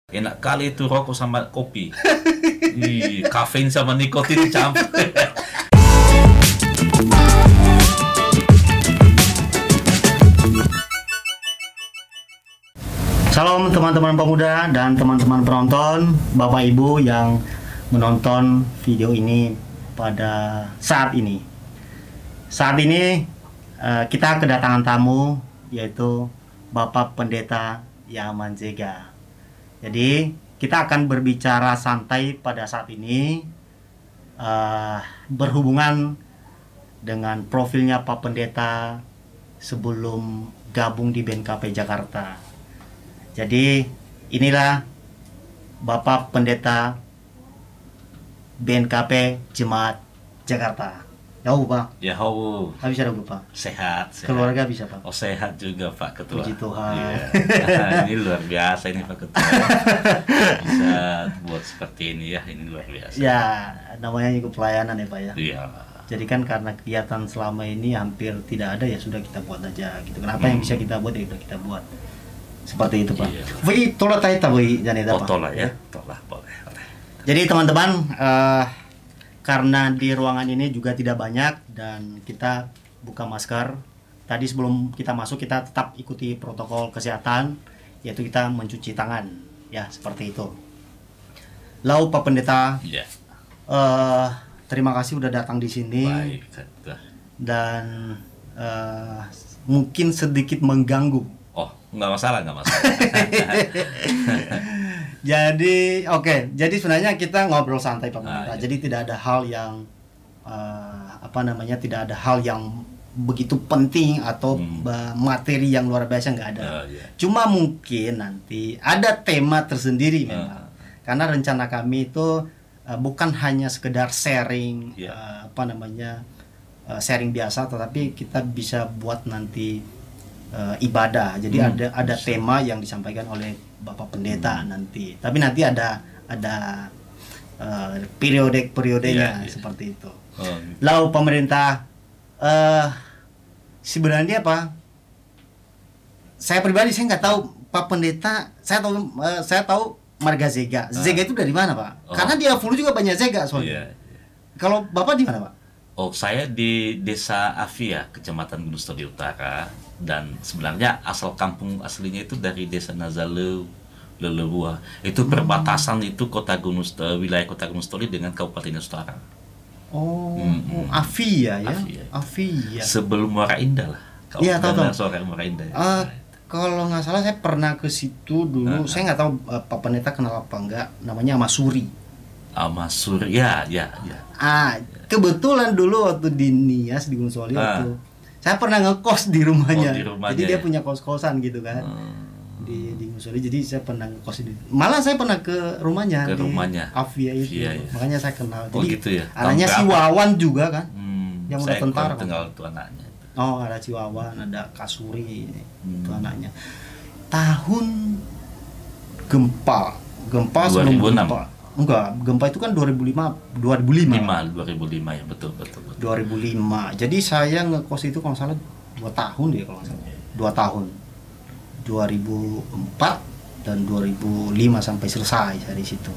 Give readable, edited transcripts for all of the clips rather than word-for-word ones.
Enak kali itu rokok sama kopi. Kafein sama nikotin dicampur. Salam teman-teman pemuda dan teman-teman penonton, Bapak Ibu yang menonton video ini pada saat ini. Saat ini kita kedatangan tamu, yaitu Bapak Pendeta Yaman Zega. Jadi kita akan berbicara santai pada saat ini, berhubungan dengan profilnya Pak Pendeta sebelum gabung di BNKP Jakarta. Jadi inilah Bapak Pendeta BNKP Jemaat Jakarta. Jauh Pak? Ya hau. Habis ada Pak? Sehat. Keluarga bisa Pak? Oh sehat juga Pak Ketua. Puji Tuhan. Iya. Ini luar biasa ini Pak Ketua. Bisa buat seperti ini ya, ini luar biasa. Ya, namanya juga pelayanan ya Pak ya. Iya. Jadi kan karena kegiatan selama ini hampir tidak ada, ya sudah kita buat aja gitu. Kenapa yang bisa kita buat ya udah kita buat. Seperti itu Pak. Iya. Wih, tolak taita wih janeta Pak. Tolah ya, tolah boleh. Jadi teman-teman, karena di ruangan ini juga tidak banyak dan kita buka masker. Tadi sebelum kita masuk kita tetap ikuti protokol kesehatan, yaitu kita mencuci tangan, ya seperti itu. Lalu Pak Pendeta, Iya. terima kasih udah datang di sini. Baik Ketua. Dan mungkin sedikit mengganggu. Oh, nggak masalah. Jadi jadi sebenarnya kita ngobrol santai Pak Pendeta. Iya. Jadi tidak ada hal yang tidak ada hal yang begitu penting atau materi yang luar biasa, nggak ada. Iya. Cuma mungkin nanti ada tema tersendiri memang. Karena rencana kami itu bukan hanya sekedar sharing sharing biasa, tetapi kita bisa buat nanti ibadah. Jadi ada tema yang disampaikan oleh Bapak Pendeta nanti. Tapi nanti ada periode-periodenya seperti itu. Lalu pemerintah sebenarnya apa? Saya pribadi saya nggak tahu Pak Pendeta. Saya tahu marga Zega. Zega itu dari mana Pak? Karena di Avulu juga banyak Zega soalnya. Kalau Bapak di mana Pak? Oh, saya di Desa Avia, Kecamatan Gunung Stoli Utara, dan sebenarnya asal kampung aslinya itu dari Desa Nazaleu, Lelebua. Itu perbatasan itu wilayah Kota Gunung Stoli dengan Kabupaten Utara. Avia ya. Avia. Sebelum Muara Indah lah. Iya, tahu. Muara Indah. Kalau nggak salah saya pernah ke situ dulu. Saya nggak tahu Pak Pendeta kenal apa enggak. Namanya Amasuri. Amasuri, ya. Kebetulan dulu waktu di Nias di Gunung Soli waktu saya pernah ngekos di rumahnya. Jadi dia punya kos-kosan gitu kan. Di Gunung Soli. Jadi saya pernah ngekos di. Malah saya pernah ke rumahnya. Rumahnya. Avia itu. Ya. Makanya saya kenal. Jadi gitu ya. anaknya si Wawan juga kan. Yang udah tentara. Tinggal itu anaknya. Oh, ada si Wawan, ada Kasuri itu anaknya. Tahun gempa 2006. Gempa. Enggak, gempa itu kan 2005 ya, betul. 2005. Jadi saya ngekos itu kalau nggak salah 2 tahun deh kalau nggak salah. 2 tahun. 2004 dan 2005 sampai selesai dari situ.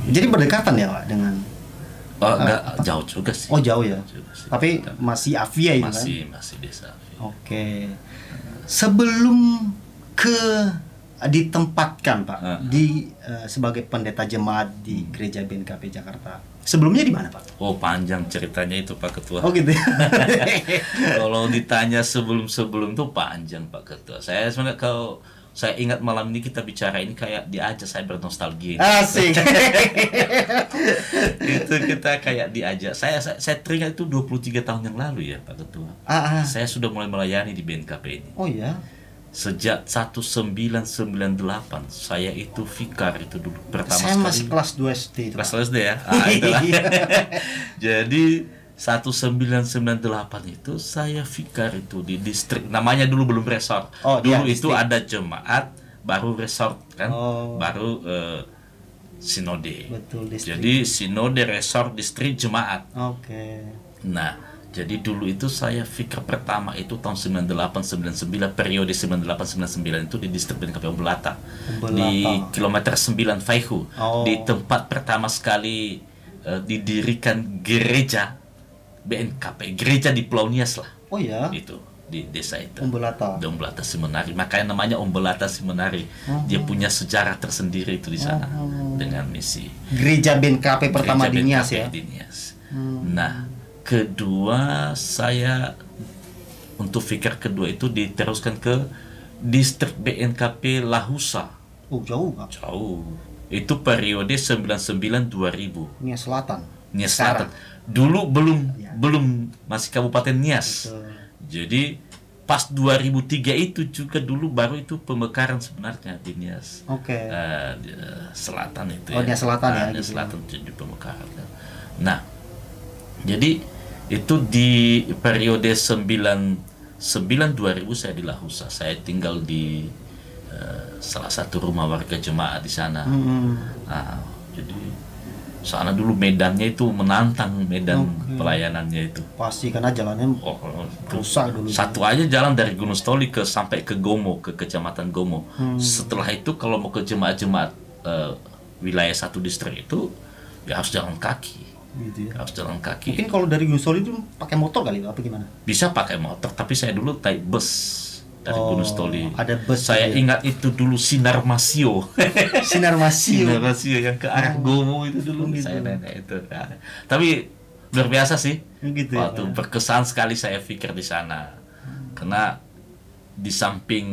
Jadi berdekatan ya Pak dengan enggak jauh juga sih. Oh, jauh ya. Tapi masih Avia itu masih Desa Avia. Oke. Sebelum ditempatkan Pak sebagai pendeta jemaat di Gereja BNKP Jakarta. Sebelumnya di mana Pak? Oh, panjang ceritanya itu Pak Ketua. Oh gitu. Kalau ditanya sebelum tuh panjang Pak Ketua. Saya sebenarnya kalau saya ingat malam ini kita bicara ini kayak diajak saya bernostalgia. Asik. Itu kita kayak diajak. Saya teringat itu 23 tahun yang lalu ya Pak Ketua. Saya sudah mulai melayani di BNKP ini. Oh ya. Sejak 1998 saya itu vikar itu dulu pertama saya sekali. Saya masih kelas 2 SD. Kelas 2 SD ya. Itulah. Jadi 1998 itu saya vikar itu di distrik, namanya dulu belum resort. Dulu itu ada jemaat, baru resort kan, baru sinode. Betul, jadi sinode, resort, distrik, jemaat. Oke. Nah, Jadi dulu itu saya fikir pertama itu tahun 9899, periode 9899 itu di distrik BNKP Umbelata. Di kilometer 9 Faihu. Di tempat pertama sekali didirikan gereja BNKP, gereja di Pulau Nias lah. Oh ya. Itu di desa itu. Umbelata. Di Umbelata Semenari. Makanya namanya Umbelata Semenari. Dia punya sejarah tersendiri itu di sana dengan misi. Gereja BNKP pertama di Nias ya. Di Nias. Nah, kedua saya untuk fikir kedua itu diteruskan ke distrik BNKP Lahusa. Oh, jauh nggak? Jauh. Itu periode 99-2000. Nias Selatan. Nias Selatan. Dulu belum masih Kabupaten Nias. Betul. Jadi pas 2003 itu juga dulu baru itu pemekaran sebenarnya di Nias. Oke. Selatan itu. Oh, ya. Nias Selatan ya. Nias Selatan jadi pemekaran. Nah, jadi itu di periode 99-2000 saya di Lahusa. Saya tinggal di salah satu rumah warga jemaah di sana. Nah, jadi sana dulu medannya itu menantang, medan pelayanannya itu. Pasti karena jalannya rusak dulu. Satu aja jalan dari Gunung Stoli sampai ke Gomo, ke kecamatan Gomo. Setelah itu kalau mau ke jemaat-jemaat wilayah satu distrik itu ya harus jalan kaki. Gitu ya. Harus jalan kaki. Mungkin kalau dari Gunung Stoli itu pakai motor kali apa gimana? Bisa pakai motor, tapi saya dulu naik bus dari Gunung Stoli. Ada bus. Saya ingat itu dulu Sinar Masio. Sinar Masio. Sinar Masio yang ke arah Gomo itu dulu. Gitu. Saya nenek itu. Nah, tapi luar biasa sih. Gitu waktu ya, berkesan sekali saya pikir di sana. Karena di samping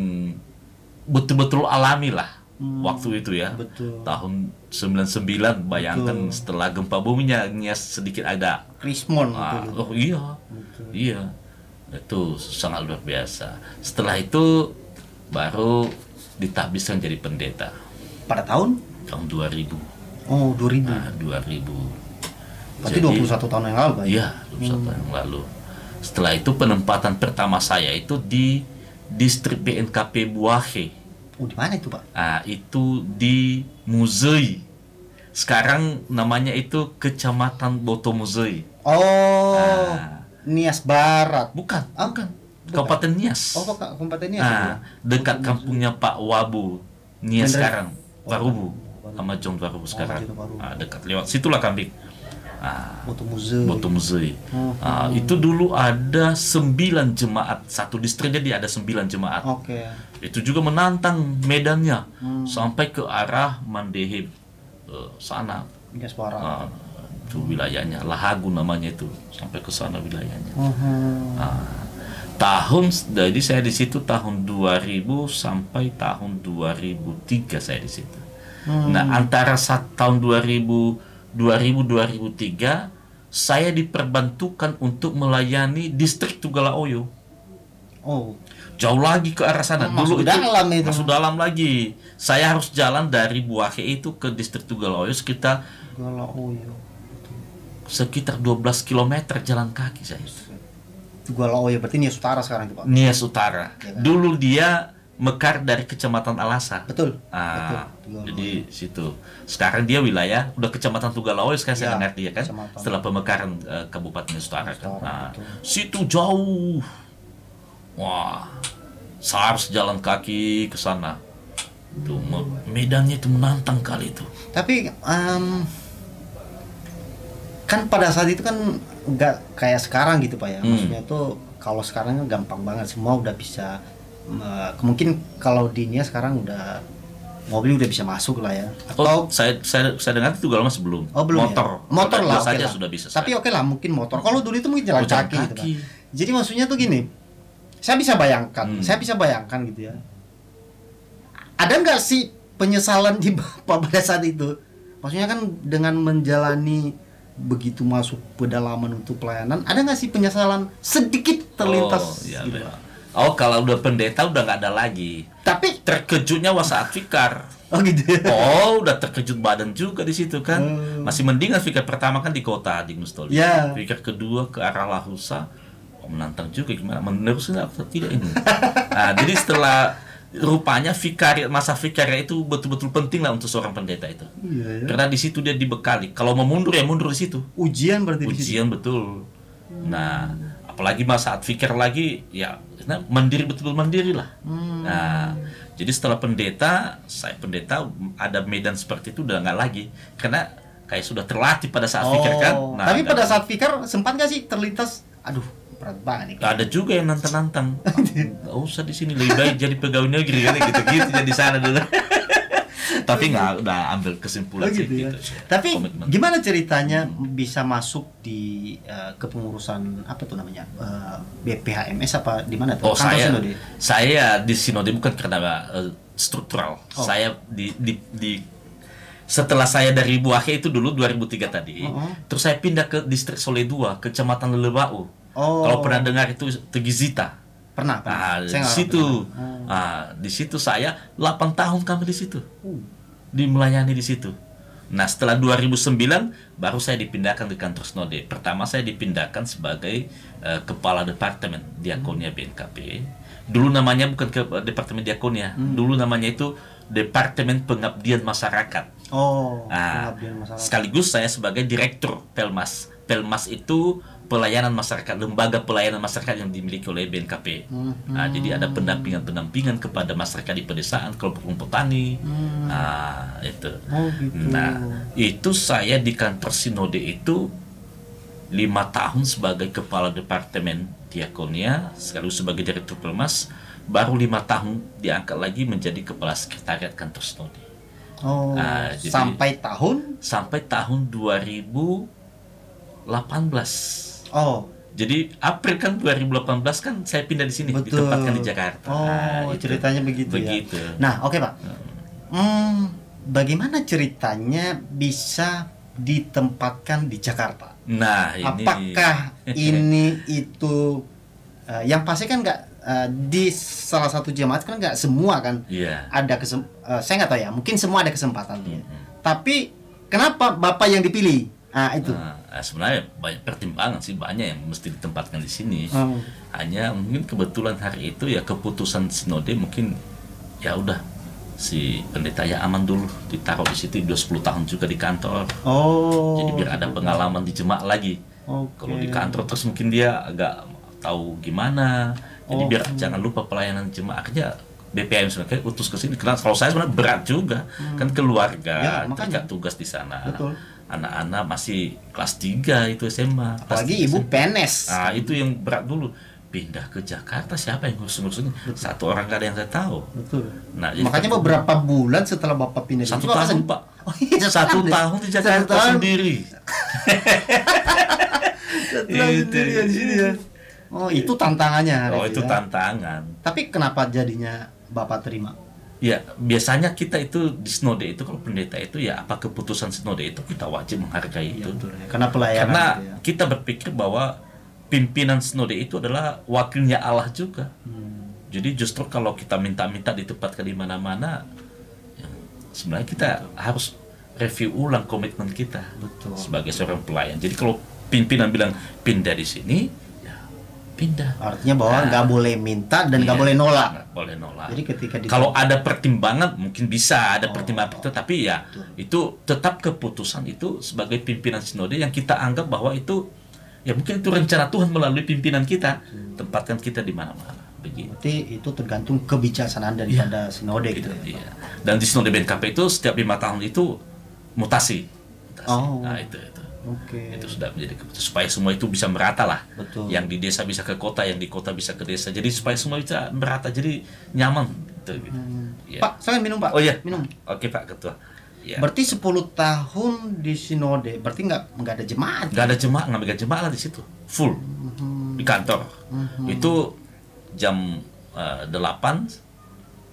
betul-betul alami lah. Waktu itu ya. Betul. Tahun 99 bayangkan setelah gempa buminya Nias sedikit ada Krismon. Oh iya. Betul. Iya. Itu sangat luar biasa. Setelah itu baru ditabiskan jadi pendeta. Pada tahun 2000. Oh, 2000. Nah, 2000. Berarti 21 tahun yang lalu, Pak? Iya, 21 tahun yang lalu. Setelah itu penempatan pertama saya itu di distrik BNKP Buahe. Oh, di mana itu, Pak? Itu di Muzei. Sekarang namanya itu Kecamatan Boto Muzei. Oh, Nias Barat. Bukan. Kabupaten Nias. Oh, Kabupaten Nias. Dekat kampungnya Pak Wabu. Nias sekarang. Warubu. Sama John Warubu sekarang. Dekat lewat situlah kambing. Boto Muzei. Itu dulu ada 9 jemaat. Satu distrik jadi ada 9 jemaat. Itu juga menantang medannya sampai ke arah Mandeheb sana. Itu wilayahnya Lahagu namanya itu, sampai ke sana wilayahnya. Jadi saya di situ tahun 2000 sampai tahun 2003 saya di situ. Nah, antara tahun 2003 saya diperbantukan untuk melayani distrik Tugalaoyo. Oh, jauh lagi ke arah sana. Dulu itu masuk dalam lagi. Saya harus jalan dari Buahe itu ke distrik Tugalaoyo sekitar 12 km jalan kaki saya. Tugalaoyo berarti Nias Utara sekarang itu, Pak? Nias Utara. Ya, kan? Dulu dia mekar dari Kecamatan Alasa. Betul. Jadi situ. Sekarang dia wilayah udah Kecamatan Tugalaoyo sekarang saya ngerti ya kan. Setelah pemekaran Kabupaten Utara kan. Situ jauh. Wah. Saya harus jalan kaki ke sana. Itu medannya itu menantang kali itu. Tapi kan pada saat itu kan nggak kayak sekarang gitu, Pak ya. Maksudnya itu kalau sekarang kan gampang banget, semua udah bisa. Mungkin kalau di Nias sekarang udah mobil udah bisa masuk lah ya. Atau saya dengar itu Tugalaoyo masih belum. Oh, belum. Motor lah saja sudah bisa. Tapi oke lah mungkin motor. Kalau dulu itu mungkin jalan kaki gitu, Pak. Jadi maksudnya tuh gini. Saya bisa bayangkan gitu ya. Ada nggak sih penyesalan di Bapak pada saat itu? Maksudnya kan dengan menjalani begitu masuk pedalaman untuk pelayanan, ada nggak sih penyesalan sedikit terlintas? Gitu? Oh, kalau udah pendeta udah nggak ada lagi. Tapi terkejutnya saat fikar. Oh gitu. Udah terkejut badan juga di situ kan. Masih mendingan fikar pertama kan di kota di Gunung Stoli. Fikar kedua ke arah Lahusa. Menantang juga gimana? Meneruskan atau tidak ini? Nah, jadi setelah rupanya masa fikar itu betul-betul penting lah untuk seorang pendeta itu. Iya, ya. Karena di situ dia dibekali. Kalau mau mundur ya mundur di situ. Ujian berarti ujian di situ. Betul. Nah, apalagi saat fikir lagi ya mandiri, betul-betul mandiri lah. Nah, jadi setelah saya pendeta ada medan seperti itu udah nggak lagi, karena kayak sudah terlatih pada saat fikir kan. Nah, tapi pada saat fikir sempat nggak sih terlintas, aduh berat banget nih. Ada juga yang nantang-nantang, nggak usah di sini, lebih baik jadi pegawai negeri kan, gitu-gitu jadi sana dulu. Tapi nggak, udah ambil kesimpulan sih gitu ya. gitu. Tapi Komitmen. gimana ceritanya bisa masuk di kepengurusan apa tuh namanya, BPHMS apa di mana tuh? Oh, Kantor Sinode? saya di Sinode bukan karena struktural. Saya setelah saya dari Buahe itu dulu 2003 tadi, terus saya pindah ke distrik Sole 2, Kecamatan Lelebau. Kalau pernah dengar itu Tegizita. Pernah. Nah, di situ. Nah, di situ saya 8 tahun kami di situ. Melayani di situ. Nah, setelah 2009 baru saya dipindahkan ke kantor Sinode. Pertama saya dipindahkan sebagai kepala departemen diakonia BNKP. Dulu namanya bukan ke departemen diakonia. Dulu namanya itu Departemen Pengabdian Masyarakat. Pengabdian Masyarakat. Sekaligus saya sebagai direktur Pelmas. Pelmas itu pelayanan masyarakat, lembaga pelayanan masyarakat yang dimiliki oleh BNKP. Nah, jadi ada pendampingan kepada masyarakat di pedesaan, kelompok petani. Nah, itu. Gitu. Nah, itu saya di kantor Sinode itu 5 tahun sebagai kepala departemen diakonia, sekaligus sebagai direktur Pelmas. Baru 5 tahun diangkat lagi menjadi kepala sekretariat kantor Sinode. Jadi, sampai tahun 2018. Jadi April kan 2018 kan saya pindah di sini, ditempatkan di Jakarta. Ceritanya begitu ya. Nah, oke Pak. Bagaimana ceritanya bisa ditempatkan di Jakarta? Nah, ini apakah ini itu yang pasti kan nggak di salah satu jemaat kan nggak semua kan ada saya nggak tahu ya, mungkin semua ada kesempatannya. Tapi kenapa Bapak yang dipilih? Itu. Sebenarnya banyak pertimbangan sih, banyak yang mesti ditempatkan di sini. Hanya mungkin kebetulan hari itu ya keputusan Sinode mungkin ya udah si pendeta ya aman dulu ditaruh di situ, udah 10 tahun juga di kantor. Jadi biar ada pengalaman di jemaat lagi. Kalau di kantor terus mungkin dia agak tahu gimana. Jadi biar jangan lupa pelayanan jemaat, akhirnya BPM sebenarnya utus ke sini. Karena kalau saya sebenarnya berat juga, kan keluarga, terikat tugas di sana. Betul. Anak-anak masih kelas 3 itu SMA. Apalagi ibu PNS. Itu yang berat dulu. Pindah ke Jakarta, siapa yang ngurus-ngurusin? Satu orang gak ada yang saya tahu. Betul. Nah, makanya beberapa bulan setelah Bapak pindah 1 tahun, Pak. 1 tahun di Jakarta sendiri. Sendiri di sini ya. Itu tantangannya. Itu tantangan. Tapi kenapa jadinya Bapak terima? Ya, biasanya kita itu di Sinode itu kalau pendeta itu ya apa keputusan Sinode itu kita wajib menghargai itu. Betul, ya. Karena pelayanan. Karena kita berpikir bahwa pimpinan Sinode itu adalah wakilnya Allah juga. Jadi justru kalau kita minta-minta ditempatkan di mana-mana, ya, sebenarnya kita harus review ulang komitmen kita. Betul. Sebagai seorang pelayan. Jadi kalau pimpinan bilang pindah di sini, pindah. Artinya bahwa nggak boleh minta dan nggak boleh nolak. Nggak boleh nolak. Jadi ketika kalau ada pertimbangan mungkin bisa ada pertimbangan itu, tapi ya itu tetap keputusan itu sebagai pimpinan Sinode yang kita anggap bahwa itu ya mungkin itu rencana Tuhan melalui pimpinan kita, tempatkan kita di mana-mana. Begitu. Berarti itu tergantung kebijaksanaan daripada Sinode gitu. Iya. Dan di Sinode BNKP itu setiap 5 tahun itu mutasi. Nah, itu. Itu sudah menjadi keputusan supaya semua itu bisa merata lah. Betul. Yang di desa bisa ke kota, yang di kota bisa ke desa. Jadi supaya semua bisa merata, jadi nyaman gitu. Ya. Pak, saya minum Pak. Oh iya. Minum. Oke Pak Ketua. Ya. Berarti 10 tahun di Sinode, berarti nggak ada jemaat. Nggak ada jemaat, nggak megang jemaat lah di situ. Full. Di kantor. Itu jam 8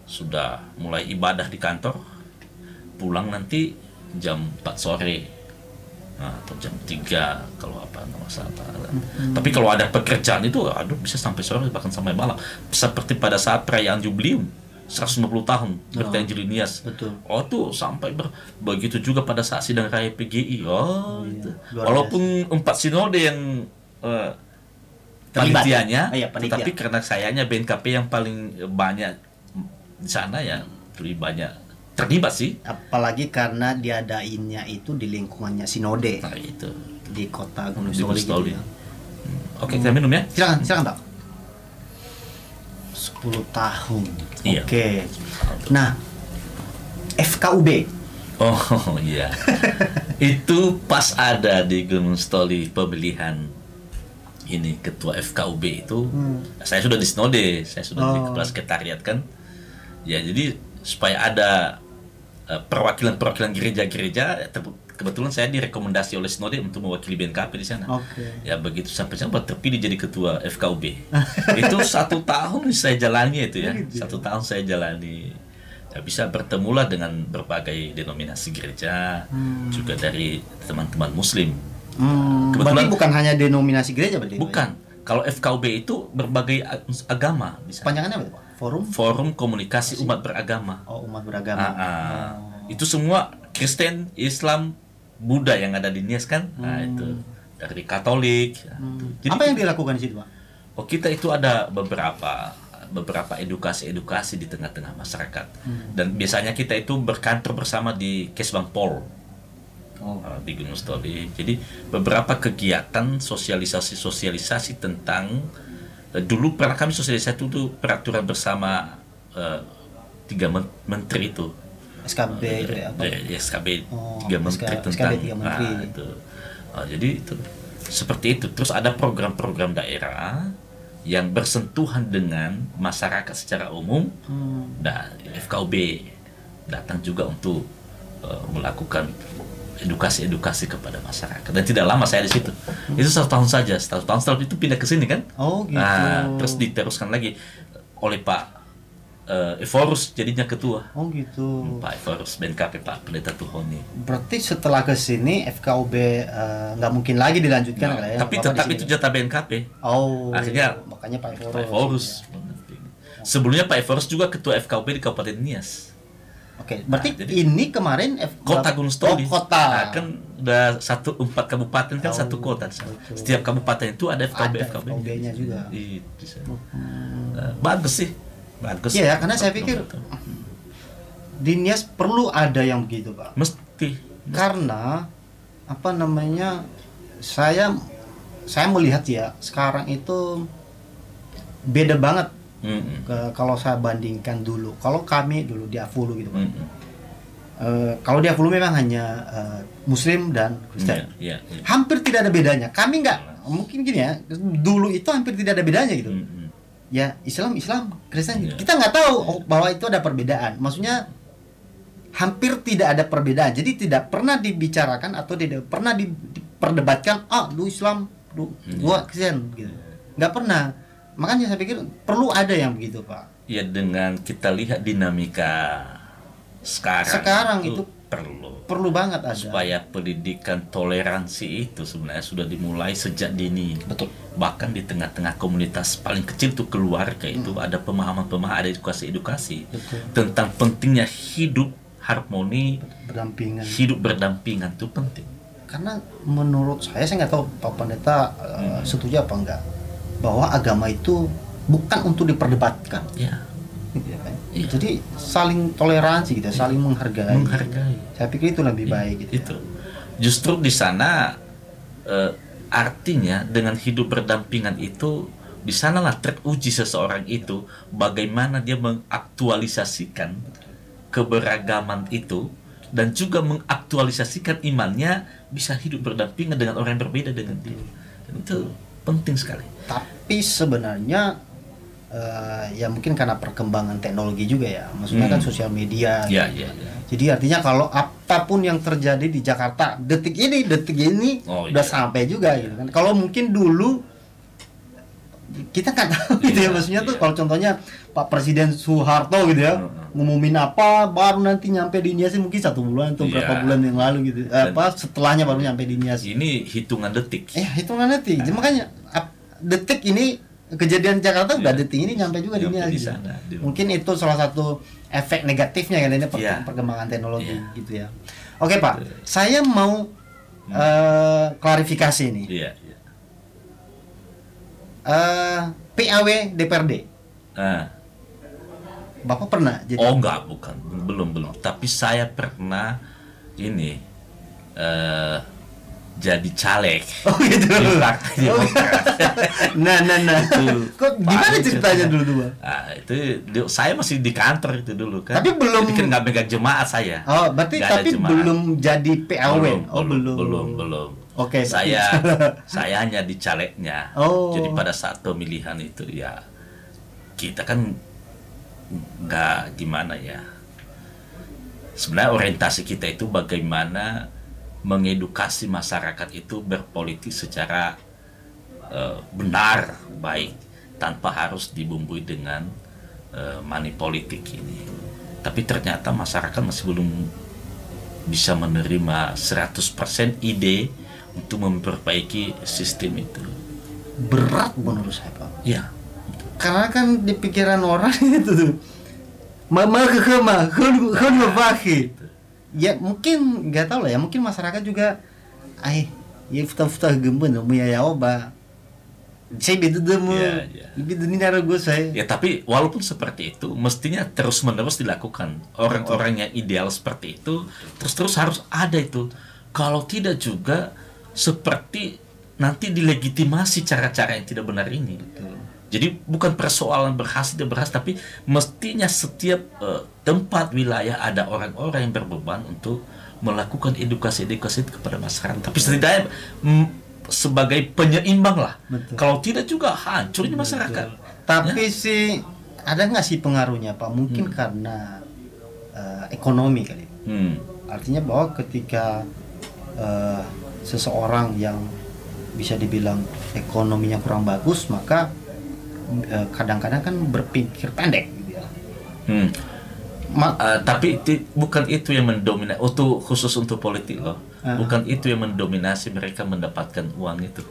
sudah mulai ibadah di kantor. Pulang nanti jam 4 sore. Atau jam 3 kalau apa nggak masalah. Tapi kalau ada pekerjaan itu bisa sampai sore bahkan sampai malam, seperti pada saat perayaan jubileum 150 tahun Berita Injil Nias. Tuh sampai begitu juga pada saat sidang raya PGI. Itu. Walaupun 4 sinode yang panitianya, tapi karena sayanya BNKP yang paling banyak di sana ya lebih banyak terlibat sih. Apalagi karena diadainnya itu di lingkungannya Sinode. Nah, itu di kota Gunung Soli. Gitu ya. Oke, kita minum ya. Silakan, silakan Pak. 10 tahun. Iya. Oke. Nah, FKUB. Oh iya. Itu pas ada di Gunung Stoli pemilihan ini ketua FKUB itu, saya sudah di Sinode, saya sudah di kepala sekretariat kan. Ya jadi supaya ada perwakilan-perwakilan gereja-gereja, kebetulan saya direkomendasi oleh Sinode untuk mewakili BNKP di sana. Ya begitu sampai terpilih jadi ketua FKUB. Itu 1 tahun saya jalani itu ya, 1 tahun saya jalani. Ya, bisa bertemulah dengan berbagai denominasi gereja, juga dari teman-teman Muslim. Berarti bukan hanya denominasi gereja berarti? Bukan. Kalau FKUB itu berbagai agama. Panjangannya apa Pak? Forum Komunikasi Umat Beragama. Oh, umat beragama. Itu semua Kristen, Islam, Buddha yang ada di Nias kan. Nah itu dari Katolik. Jadi, apa yang dilakukan di situ Pak? Oh kita itu ada beberapa edukasi di tengah-tengah masyarakat. Dan biasanya kita itu berkantor bersama di Kesbang Pol di Gunung Stoli. Jadi beberapa kegiatan sosialisasi tentang dulu pernah kami sosialisasi itu peraturan bersama 3 menteri itu. SKB apa? SKB 3 menteri tentang itu. Jadi itu seperti itu. Terus ada program-program daerah yang bersentuhan dengan masyarakat secara umum. Dan FKUB datang juga untuk melakukan edukasi kepada masyarakat. Dan tidak lama saya di situ. Itu 1 tahun saja. 1 tahun setelah itu pindah ke sini kan. Oh gitu. Nah, terus diteruskan lagi oleh Pak Evorus jadinya ketua. Oh gitu. Pak Evorus BNKP, Pak Pendeta Tuhoni. Berarti setelah ke sini FKUB nggak mungkin lagi dilanjutkan Nah, ya? tapi tetap itu jatah BNKP. Oh. Akhirnya makanya Pak Evorus. Sebelumnya Pak Evorus juga ketua FKUB di Kabupaten Nias. Oke, berarti ini kemarin Kota Gunung Stoli. Kota. Nah, kan udah 4 kabupaten kan 1 kota. Setiap kabupaten itu ada FKUB-nya juga. Bagus sih. Bagus. Iya ya, karena saya pikir di Nias perlu ada yang begitu, Pak. Mesti. Karena apa namanya? Saya melihat ya, sekarang itu beda banget. Kalau saya bandingkan dulu, kalau kami dulu di Avulu gitu Pak. Kalau di Avulu memang hanya Muslim dan Kristen. Hampir tidak ada bedanya. Kami nggak mungkin gini ya. Dulu itu hampir tidak ada bedanya gitu. Ya Islam, Kristen. Kita nggak tahu bahwa itu ada perbedaan. Maksudnya hampir tidak ada perbedaan. Jadi tidak pernah dibicarakan atau tidak pernah diperdebatkan. Lu Islam, gua Kristen gitu. Nggak pernah. Makanya saya pikir perlu ada yang begitu Pak. Ya dengan kita lihat dinamika sekarang itu perlu banget ada. Supaya pendidikan toleransi itu sebenarnya sudah dimulai sejak dini. Betul. Bahkan di tengah-tengah komunitas paling kecil itu keluarga itu ada pemahaman-pemahaman, ada edukasi tentang pentingnya hidup harmoni, hidup berdampingan itu penting. Karena menurut saya nggak tahu Pak Pendeta setuju apa enggak, bahwa agama itu bukan untuk diperdebatkan. Ya. Ya. Jadi saling toleransi gitu, saling menghargai. Saya pikir itu lebih baik gitu. Itu. Justru di sana artinya dengan hidup berdampingan itu di sanalah teruji seseorang itu bagaimana dia mengaktualisasikan keberagaman itu dan juga mengaktualisasikan imannya bisa hidup berdampingan dengan orang yang berbeda dengan dia. Dan itu penting sekali. Tapi sebenarnya ya mungkin karena perkembangan teknologi juga ya, maksudnya kan sosial media. Ya. Jadi artinya kalau apapun yang terjadi di Jakarta detik ini udah sampai juga gitu kan. Kalau mungkin dulu kita nggak tahu gitu ya, maksudnya tuh kalau contohnya Pak Presiden Soeharto gitu ya ngumumin apa baru nanti nyampe di Nias mungkin 1 bulan atau berapa bulan yang lalu gitu, setelahnya baru nyampe di Nias. Ini hitungan detik. Hitungan detik. Makanya detik ini kejadian Jakarta udah detik ini nyampe juga di Nias. Mungkin itu salah satu efek negatifnya kan ini perkembangan teknologi gitu ya. Oke Pak, saya mau klarifikasi nih. PAW DPRD. Bapak pernah jadi? Oh enggak, belum. Tapi saya pernah ini jadi caleg Oh gitu. di Partai Demokrat. Nah. Kok gimana Pak ceritanya dulu tuh, Bang? Nah, itu saya masih di kantor itu dulu kan. Tapi belum- Jadi kan nggak megang jemaat saya. Oh, berarti Nggak ada tapi jemaat. belum jadi PLW. Oh, belum. Oke. Saya hanya di calegnya. Oh. Jadi pada saat pemilihan itu ya kita kan nggak gimana ya. Sebenarnya orientasi kita itu bagaimana mengedukasi masyarakat itu berpolitik secara benar, baik, tanpa harus dibumbui dengan money politik ini. Tapi ternyata masyarakat masih belum bisa menerima 100% ide untuk memperbaiki sistem itu. Berat menurut saya, Pak. Ya, Karena kan di pikiran orang itu tuh mama ya mungkin nggak tahu lah ya, mungkin masyarakat juga ya futa gemben ya oba saya begitu demo begitu ini nara gue saya ya, tapi walaupun seperti itu, mestinya terus-menerus dilakukan. Orang-orang yang ideal seperti itu terus harus ada itu. Kalau tidak juga seperti nanti dilegitimasi cara-cara yang tidak benar ini. Jadi bukan persoalan berhasil dan berhasil, tapi mestinya setiap tempat wilayah ada orang-orang yang berbeban untuk melakukan edukasi kepada masyarakat. Tapi setidaknya sebagai penyeimbang lah. Betul. Kalau tidak juga hancur ini masyarakat. Tapi sih ada nggak sih pengaruhnya, Pak? Mungkin karena ekonomi kali. Artinya bahwa ketika seseorang yang bisa dibilang ekonominya kurang bagus, maka kadang-kadang kan berpikir pendek gitu ya. Tapi bukan itu yang mendominasi khusus untuk politik loh. Bukan itu yang mendominasi mereka mendapatkan uang itu.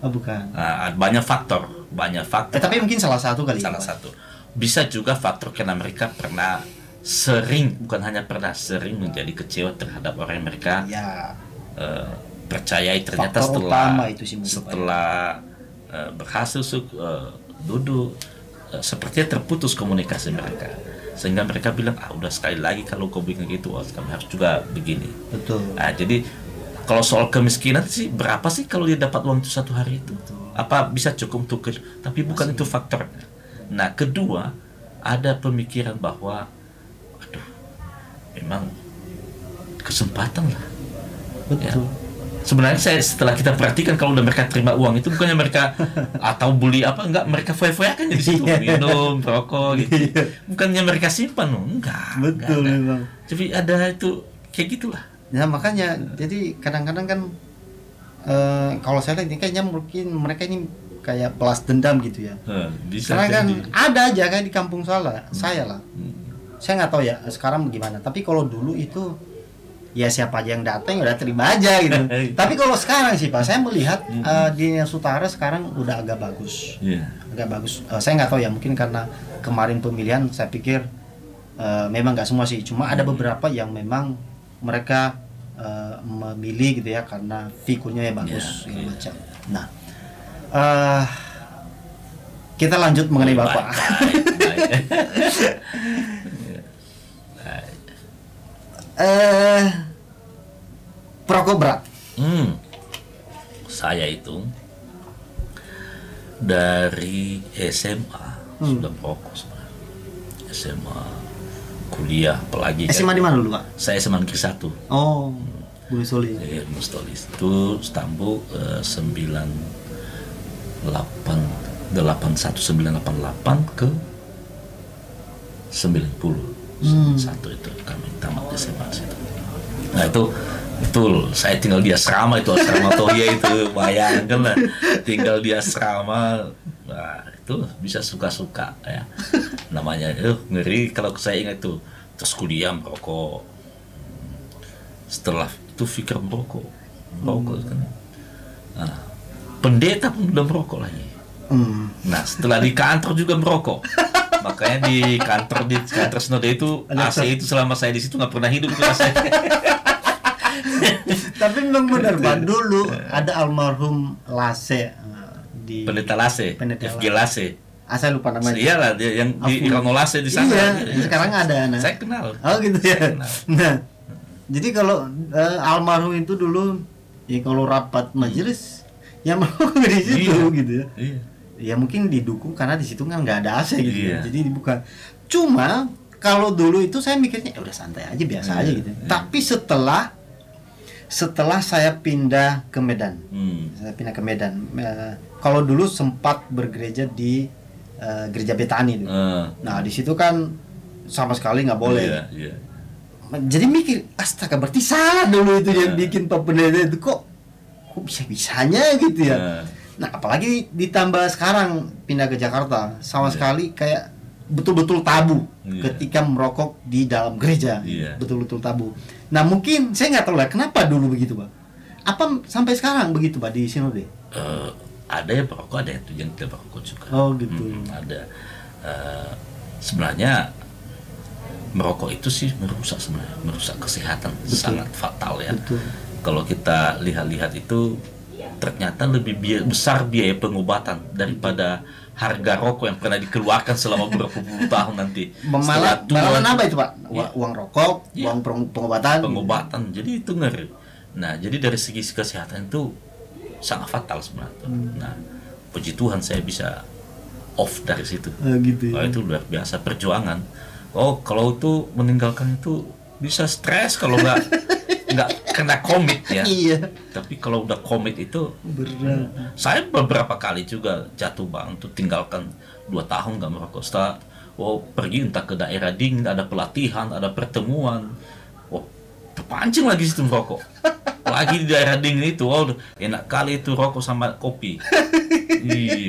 Oh, bukan. Banyak faktor. Tapi mungkin salah satu kali. Salah satu. Bisa juga faktor karena mereka bukan hanya pernah sering menjadi kecewa terhadap orang yang mereka percayai. Ternyata faktor utama itu sih setelah berhasil duduk, sepertinya terputus komunikasi mereka, sehingga mereka bilang udah sekali lagi kalau kau bikin gitu, kami harus juga begini. Betul. Jadi kalau soal kemiskinan sih, berapa sih kalau dia dapat uang itu satu hari itu? Apa bisa cukup untuk tapi bukan itu faktornya. Nah, kedua, ada pemikiran bahwa memang kesempatan lah. Betul. Ya. Sebenarnya setelah kita perhatikan, kalau udah mereka terima uang itu bukannya mereka atau beli enggak, mereka foya-foya kan di situ, minum, rokok gitu. Bukannya mereka simpan loh, enggak. Betul memang. Tapi ada itu kayak gitulah. Ya makanya jadi kadang-kadang kan kalau saya lihat ini kayaknya mungkin mereka ini kayak balas dendam gitu ya. Bisa karena kan jadi. ada aja kayak di kampung saya lah. Saya nggak tahu ya sekarang gimana. Tapi kalau dulu itu ya siapa aja yang datang udah terima aja gitu. Tapi kalau sekarang sih Pak, saya melihat di Nias Utara sekarang udah agak bagus. Agak bagus. Saya nggak tahu ya, mungkin karena kemarin pemilihan saya pikir memang nggak semua sih. Cuma ada beberapa yang memang mereka memilih gitu ya karena figurnya ya bagus segala macam. Nah, kita lanjut mengenai Bapak. Perokok berat. Saya itu dari SMA sudah perokok sebenarnya. SMA, kuliah, apalagi SMA di mana dulu, Pak? Saya SMA Negeri 1. Oh, Bumi Solis. Iya, Mustolis. Itu Istanbul 988 ke 90. Satu itu kami tamat SMA situ. Nah itu betul, saya tinggal di asrama itu, asrama Tohia itu, bayangkan lah, tinggal di asrama. Nah itu bisa suka-suka ya, namanya ngeri kalau saya ingat itu. Terus kuliah merokok, setelah itu pikir merokok kan. Nah, pendeta pun udah merokok lagi. Nah setelah di kantor juga merokok. Makanya di kantor Snode itu AC itu selama saya di situ nggak pernah hidup itu AC. Tapi memang benar Pak, dulu ada almarhum Lase di Pendeta Lase, FG Lase. Saya lupa namanya. Iyalah dia yang di Irano Lase di sana. Iya, sekarang ada. Nah. Saya kenal. Oh gitu ya. Nah, jadi kalau almarhum itu dulu Ya kalau rapat majelis ya merokok di situ gitu ya. Iya. Ya mungkin didukung karena di situ kan nggak ada AC gitu. Iya. Jadi dibuka. Cuma kalau dulu itu saya mikirnya udah santai aja, biasa aja gitu. Tapi setelah saya pindah ke Medan. Saya pindah ke Medan. Kalau dulu sempat bergereja di gereja Betani itu. Nah, di situ kan sama sekali nggak boleh. Iya. Jadi mikir, astaga, berarti salah dulu itu yang bikin Pak Pendeta itu kok bisa-bisanya gitu ya. Nah, apalagi ditambah sekarang pindah ke Jakarta, sama sekali kayak betul-betul tabu ketika merokok di dalam gereja. Betul-betul tabu. Nah, mungkin saya nggak tahu lah kenapa dulu begitu, Pak. Apa sampai sekarang begitu, Pak, di Sinode? Ada yang perokok, ada yang tidak perokok juga. Oh, gitu. Ada. Sebenarnya merokok itu sih merusak kesehatan. Betul. Sangat fatal ya. Betul. Kalau kita lihat itu ternyata lebih besar biaya pengobatan daripada harga rokok yang pernah dikeluarkan selama beberapa puluh tahun nanti. Malah apa itu, Pak? Uang rokok, uang pengobatan. Jadi itu ngeri. Nah, jadi dari segi kesehatan itu sangat fatal sebenarnya. Nah, puji Tuhan saya bisa off dari situ. Gitu. Itu luar biasa perjuangan. Kalau itu meninggalkan itu bisa stres kalau nggak kena komit ya. Iya. Tapi kalau udah komit itu berat. Saya beberapa kali juga jatuh bang untuk tinggalkan 2 tahun nggak merokok. Setelah pergi entah ke daerah dingin, ada pelatihan, ada pertemuan, terpancing lagi situ merokok. Lagi di daerah dingin itu, enak kali itu rokok sama kopi.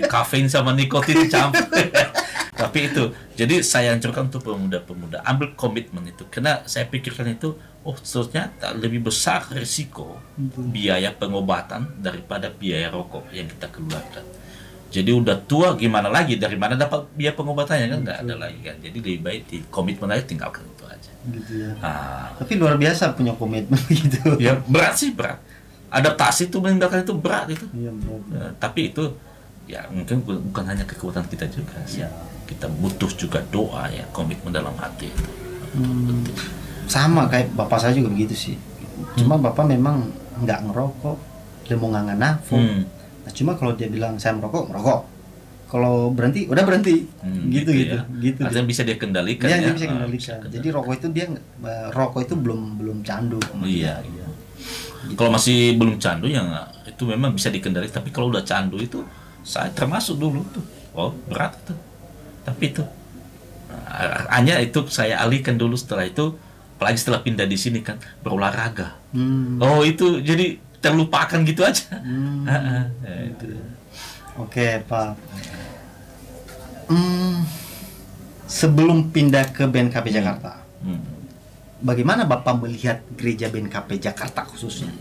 Kafein sama nikotin campur. Tapi itu, jadi saya hancurkan untuk pemuda-pemuda, ambil komitmen itu, karena saya pikirkan itu, ternyata lebih besar risiko biaya pengobatan daripada biaya rokok yang kita keluarkan. Jadi udah tua gimana lagi, dari mana dapat biaya pengobatannya kan nggak ada lagi kan. Jadi lebih baik di komitmen aja, tinggalkan itu aja. Gitu ya. Tapi luar biasa punya komitmen gitu. Ya berat sih, berat. Adaptasi itu meninggalkan itu berat itu. Iya, berat. Tapi itu ya mungkin bukan hanya kekuatan kita juga sih. Ya. Kita butuh juga doa ya, komitmen dalam hati itu. Sama kayak bapak saya juga begitu sih. Cuma bapak memang nggak ngerokok, dia mau nggak nafsu. Nah, cuma kalau dia bilang saya merokok. Kalau berhenti, udah berhenti. Gitu. Artinya bisa dia kendalikan ya. Ya, dia bisa kendalikan. Jadi rokok itu belum candu. Iya. Gitu. Kalau masih belum candu ya itu memang bisa dikendalikan. Tapi kalau udah candu itu saya termasuk dulu tuh. Berat itu. Tapi itu hanya itu saya alihkan dulu setelah itu, apalagi setelah pindah di sini kan berolahraga. Itu jadi terlupakan gitu aja. Itu. Oke, Pak. Sebelum pindah ke BNKP Jakarta, bagaimana Bapak melihat gereja BNKP Jakarta khususnya?